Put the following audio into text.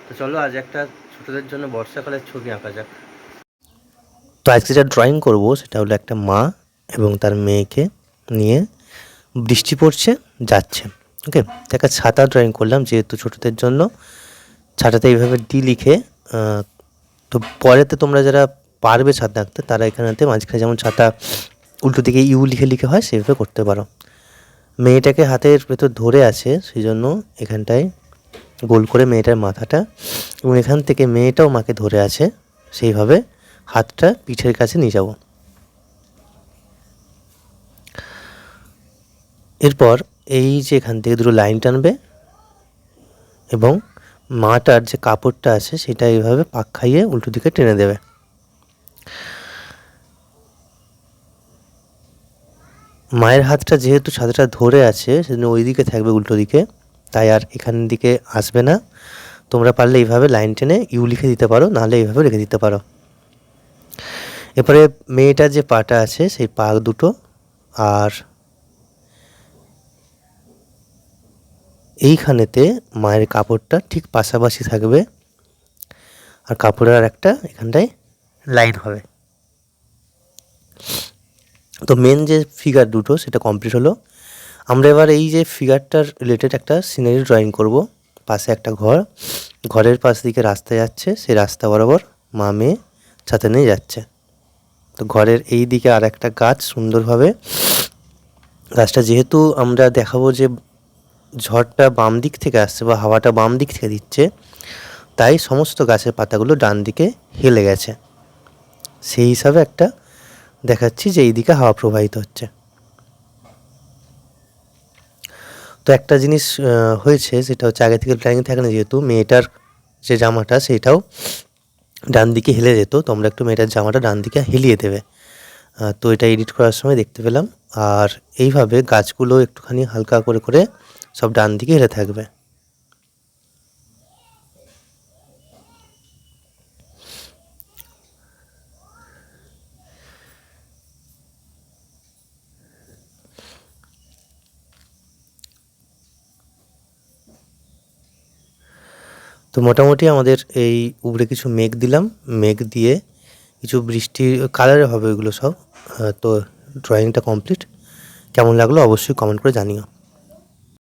তো চলো আজ একটা ছোটদের জন্য বর্ষাকালের ছবি আঁকা যাক। তো আজকে যা ড্রয়িং করব সেটা হলো একটা মা এবং তার মেয়েকে নিয়ে বৃষ্টি পড়ছে যাচ্ছে। ওকে, একটা ছাতা ড্রয়িং করলাম যেহেতু ছোটদের জন্য। ছাতাতে এইভাবে ডি লিখে তো পরেতে তোমরা যারা পারবে ছাতা আঁকতে তারা এখানেতে মাঝখানে যেমন ছাতা উল্টো দিকে ইউ লিখে লিখে হয় সেভাবে করতে পারো। মেয়েটাকে হাতের ভেতর ধরে আছে সেই জন্য এখানটায় গোল করে মেয়েটার মাথাটা এবং এখান থেকে মেয়েটাও মাকে ধরে আছে সেইভাবে হাতটা পিঠের কাছে নিয়ে যাব। এরপর এই যে এখান থেকে দুটো লাইন টানবে এবং মাটার যে কাপড়টা আছে সেটা এইভাবে পাক খাইয়ে উল্টো দিকে টেনে দেবে। মায়ের হাতটা যেহেতু ছাতাটা ধরে আছে সেজন্য ওই দিকে থাকবে উল্টো দিকে, তাই আর এখান দিকে আসবে না। তোমরা পারলে এইভাবে লাইন টেনে ইউ লিখে দিতে পারো, নাহলে এইভাবে রেখে দিতে পারো। এরপরে মেয়েটার যে পাটা আছে সেই পা দুটো আর এইখানেতে মায়ের কাপড়টা ঠিক পাশাপাশি থাকবে আর কাপড়ের আর একটা এখানটায় লাইন হবে। তো মেন যে ফিগার দুটো সেটা কমপ্লিট হলো। আমরা এবার এই যে ফিগারটার রিলেটেড একটা সিনারি ড্রয়িং করব। পাশে একটা ঘর, ঘরের পাশ দিকে রাস্তা যাচ্ছে, সেই রাস্তা বরাবর মা মেয়ে ছাতা নিয়ে যাচ্ছে। তো ঘরের এই দিকে আর একটা গাছ সুন্দরভাবে, গাছটা যেহেতু আমরা দেখাবো যে ঝড়টা বাম দিক থেকে আসছে বা হাওয়াটা বাম দিক থেকে দিচ্ছে, তাই সমস্ত গাছের পাতাগুলো ডান দিকে হেলে গেছে। সেই হিসাবে একটা দেখাচ্ছি যে এই দিকে হাওয়া প্রবাহিত হচ্ছে। তো একটা জিনিস হয়েছে সেটা হচ্ছে আগে থেকে প্ল্যানিং থাকে না, যেহেতু মেয়েটার যে জামাটা সেইটাও ডান দিকে হেলে যেত, তোমরা একটু মেয়েটার জামাটা ডান দিকে হেলিয়ে দেবে। তো এটা এডিট করার সময় দেখতে পেলাম। আর এইভাবে গাছগুলো একটুখানি হালকা করে করে সব ডান দিকে হেলে থাকবে। তো মোটামুটি আমাদের এই উপরে কিছু মেঘ দিলাম, মেঘ দিয়ে কিছু বৃষ্টির কালারে হবে ওইগুলো সব। তো ড্রয়িংটা কমপ্লিট। কেমন লাগলো অবশ্যই কমেন্ট করে জানিও।